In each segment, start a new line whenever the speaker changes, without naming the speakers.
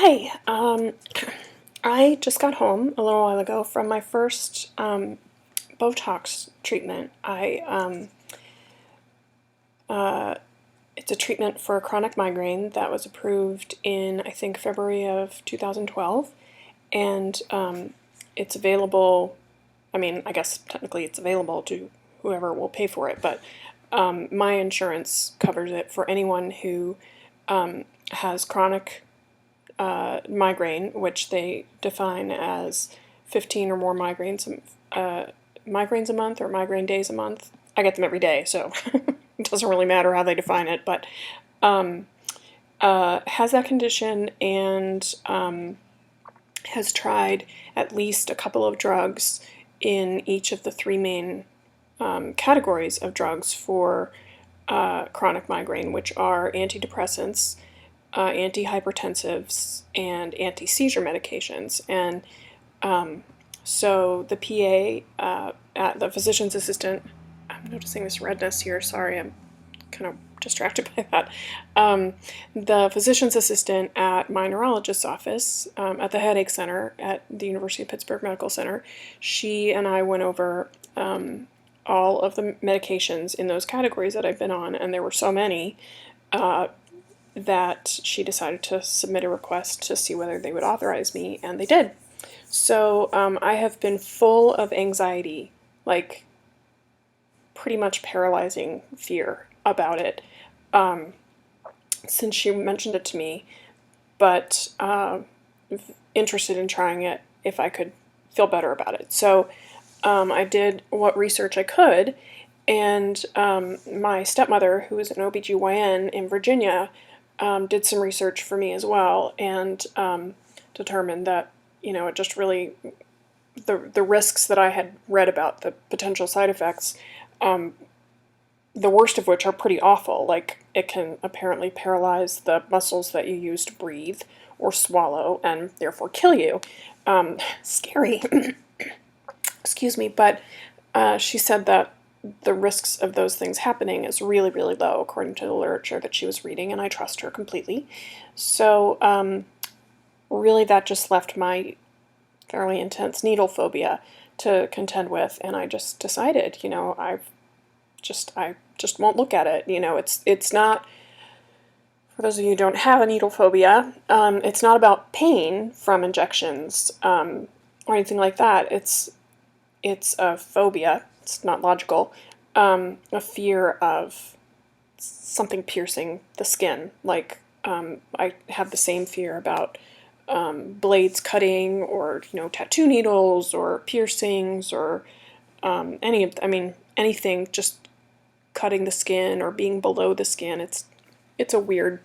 Hi. I just got home a little while ago from my first Botox treatment. It's a treatment for chronic migraine that was approved in, I think, February of 2012, and it's available. I mean, I guess technically it's available to whoever will pay for it, but my insurance covers it for anyone who has chronic migraine, which they define as 15 or more migraines a month or migraine days a month. I get them every day, so it doesn't really matter how they define it, but has that condition and has tried at least a couple of drugs in each of the three main categories of drugs for chronic migraine, which are antidepressants, antihypertensives, and anti-seizure medications. And so the PA, at the physician's assistant, I'm noticing this redness here, sorry, I'm kind of distracted by that. The physician's assistant at my neurologist's office, at the headache center at the University of Pittsburgh Medical Center, she and I went over all of the medications in those categories that I've been on, and there were so many that she decided to submit a request to see whether they would authorize me, and they did. So I have been full of anxiety, like pretty much paralyzing fear about it since she mentioned it to me, but interested in trying it if I could feel better about it. So I did what research I could, and my stepmother, who is an OBGYN in Virginia, did some research for me as well, and determined that, it just really, the risks that I had read about, the potential side effects, the worst of which are pretty awful. Like, it can apparently paralyze the muscles that you use to breathe or swallow, and therefore kill you. Scary. Excuse me, but she said that the risks of those things happening is really, really low, according to the literature that she was reading, and I trust her completely. So really that just left my fairly intense needle phobia to contend with, and I just decided, I just won't look at it. It's not, for those of you who don't have a needle phobia, it's not about pain from injections or anything like that. It's a phobia. It's not logical. A fear of something piercing the skin. Like, I have the same fear about blades cutting, or tattoo needles, or piercings, or anything just cutting the skin or being below the skin. It's a weird,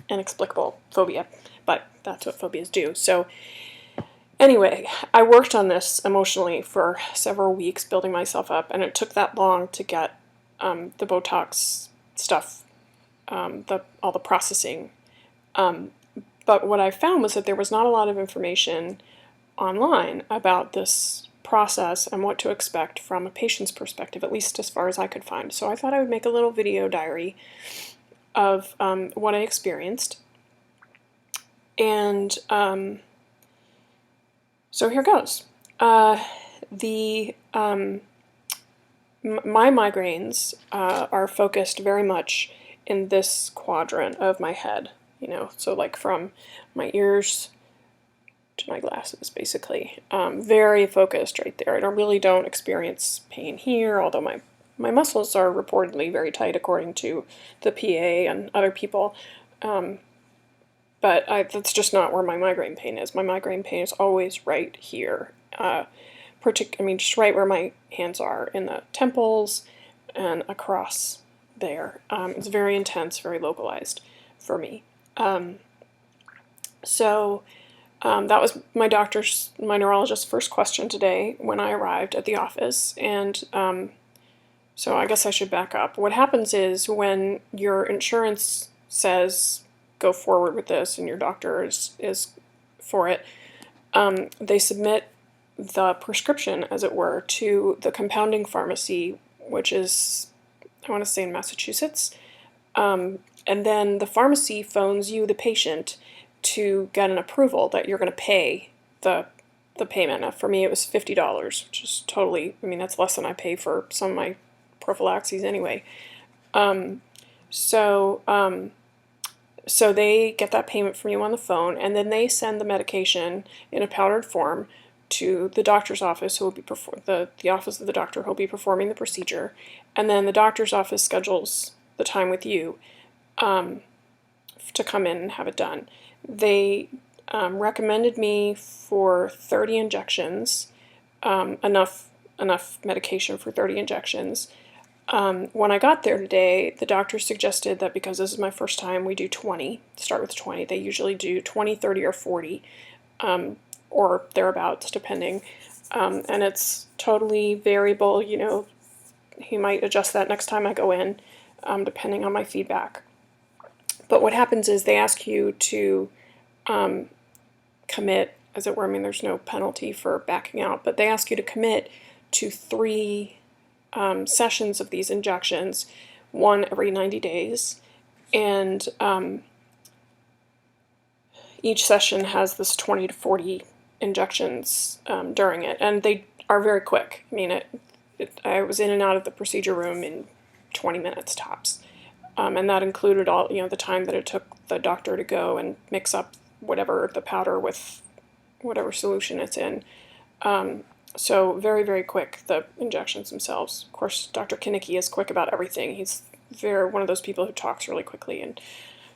inexplicable phobia, but that's what phobias do. So anyway, I worked on this emotionally for several weeks, building myself up, and it took that long to get the Botox stuff, all the processing. But what I found was that there was not a lot of information online about this process and what to expect from a patient's perspective, at least as far as I could find. So I thought I would make a little video diary of what I experienced. And so here goes. My migraines are focused very much in this quadrant of my head, so like from my ears to my glasses, basically. Very focused right there. I really don't experience pain here, although my muscles are reportedly very tight according to the PA and other people. But that's just not where my migraine pain is. My migraine pain is always right here. Just right where my hands are, in the temples and across there. It's very intense, very localized for me. So that was my neurologist's first question today when I arrived at the office. And so I guess I should back up. What happens is, when your insurance says go forward with this and your doctor is for it, they submit the prescription, as it were, to the compounding pharmacy, which is, I want to say, in Massachusetts. And then the pharmacy phones you, the patient, to get an approval that you're going to pay the payment. Now, for me, it was $50, which is totally, I mean, that's less than I pay for some of my prophylaxis anyway. So they get that payment from you on the phone, and then they send the medication in a powdered form to the doctor's office, who will be the office of the doctor who will be performing the procedure, and then the doctor's office schedules the time with you to come in and have it done. They recommended me for 30 injections, enough medication for 30 injections. When I got there today, the doctor suggested that because this is my first time, we do 20, start with 20. They usually do 20, 30, or 40, or thereabouts, depending. And it's totally variable, you know, he might adjust that next time I go in, depending on my feedback. But what happens is they ask you to commit, as it were. I mean, there's no penalty for backing out, but they ask you to commit to 3 sessions of these injections, one every 90 days, and each session has this 20 to 40 injections during it, and they are very quick. I mean, I was in and out of the procedure room in 20 minutes tops, and that included all, you know, the time that it took the doctor to go and mix up whatever the powder with whatever solution it's in. So very, very quick, the injections themselves. Of course, Dr. Kinnicky is quick about everything. He's one of those people who talks really quickly and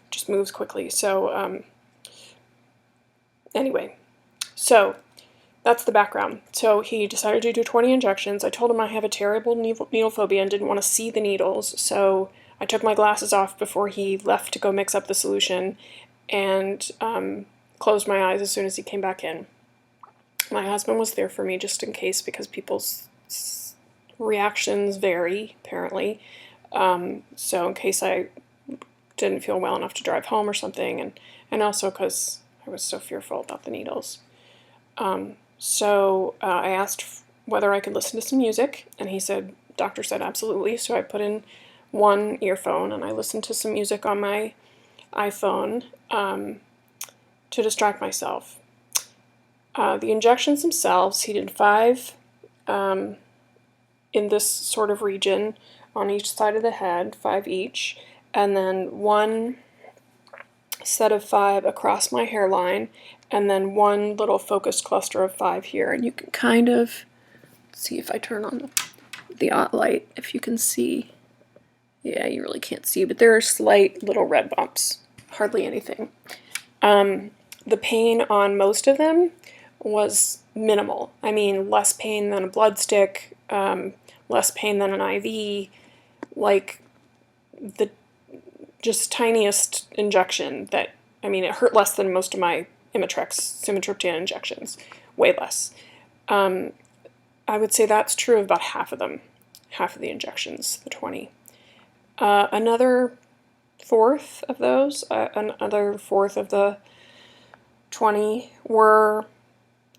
just moves quickly. So anyway, so that's the background. So he decided to do 20 injections. I told him I have a terrible needle phobia and didn't want to see the needles. So I took my glasses off before he left to go mix up the solution, and closed my eyes as soon as he came back in. My husband was there for me just in case, because people's reactions vary, apparently. So in case I didn't feel well enough to drive home or something, and also because I was so fearful about the needles. So I asked whether I could listen to some music, and doctor said absolutely. So I put in one earphone and I listened to some music on my iPhone to distract myself. The injections themselves, he did 5 in this sort of region on each side of the head, 5 each, and then 1 set of 5 across my hairline, and then 1 little focused cluster of 5 here. And you can kind of see, if I turn on the light, if you can see. Yeah, you really can't see, but there are slight little red bumps, hardly anything. The pain on most of them was minimal. I mean, less pain than a blood stick, less pain than an IV, like the just tiniest injection that, I mean, it hurt less than most of my Imitrex, sumatriptan injections, way less. I would say that's true of about half of them, half of the injections, the 20. Another fourth of those, another fourth of the 20 were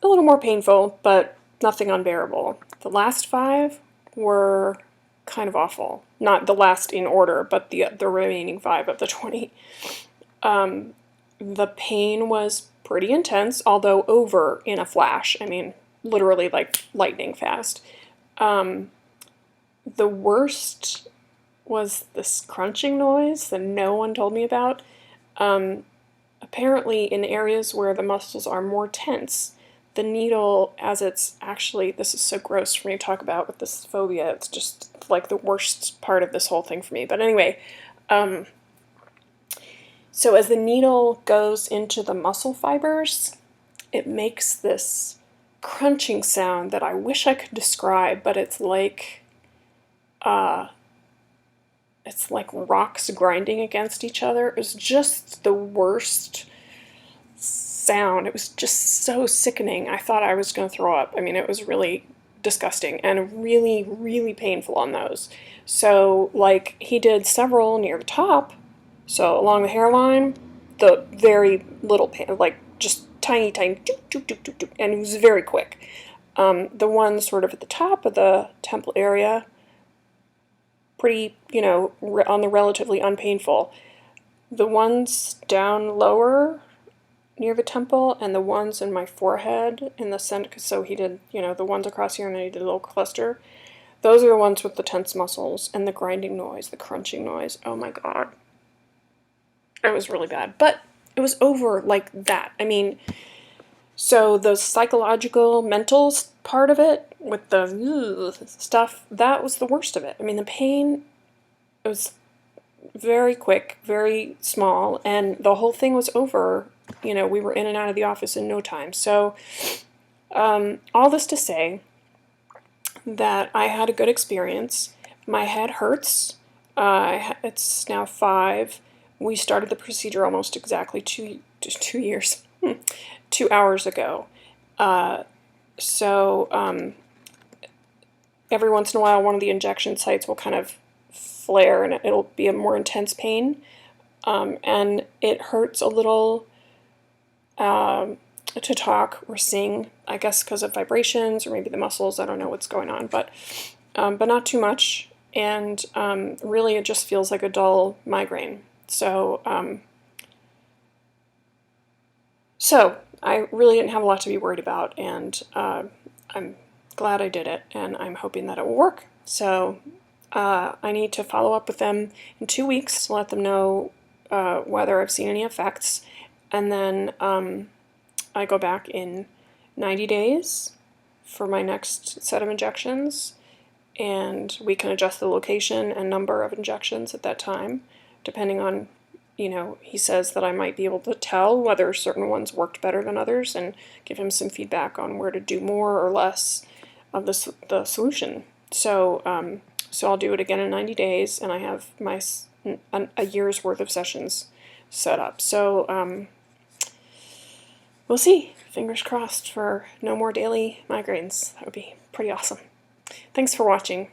a little more painful, but nothing unbearable. The last 5 were kind of awful. Not the last in order, but the remaining 5 of the 20. The pain was pretty intense, although over in a flash. I mean, literally like lightning fast. The worst was this crunching noise that no one told me about. Apparently in areas where the muscles are more tense, the needle, as it's actually, this is so gross for me to talk about with this phobia, it's just like the worst part of this whole thing for me. But anyway, so as the needle goes into the muscle fibers, it makes this crunching sound that I wish I could describe, but it's like rocks grinding against each other. It was just the worst sound. It was just so sickening. I thought I was going to throw up. I mean, it was really disgusting and really, really painful on those. So, like, he did several near the top, so along the hairline, the very little pain, like just tiny, tiny, doop, doop, doop, doop, doop, and it was very quick. The one sort of at the top of the temple area, pretty, you know, on the relatively unpainful. The ones down lower, near the temple and the ones in my forehead in the center. So he did, you know, the ones across here and then he did a little cluster. Those are the ones with the tense muscles and the grinding noise, the crunching noise. Oh my God. It was really bad. But it was over like that. I mean, so the psychological, mental part of it with the stuff, that was the worst of it. I mean, the pain, it was very quick, very small, and the whole thing was over. You know, we were in and out of the office in no time. So all this to say that I had a good experience. My head hurts. It's now 5. We started the procedure almost exactly 2 years, 2 hours ago. So every once in a while, one of the injection sites will kind of flare, and it'll be a more intense pain. And it hurts a little to talk or sing, I guess because of vibrations or maybe the muscles. I don't know what's going on, but not too much. And really, it just feels like a dull migraine. So I really didn't have a lot to be worried about, and I'm glad I did it, and I'm hoping that it will work. So I need to follow up with them in 2 weeks to let them know whether I've seen any effects, and then I go back in 90 days for my next set of injections, and we can adjust the location and number of injections at that time, depending on, you know, he says that I might be able to tell whether certain ones worked better than others and give him some feedback on where to do more or less of the solution. So I'll do it again in 90 days, and I have a year's worth of sessions set up. So we'll see. Fingers crossed for no more daily migraines. That would be pretty awesome. Thanks for watching.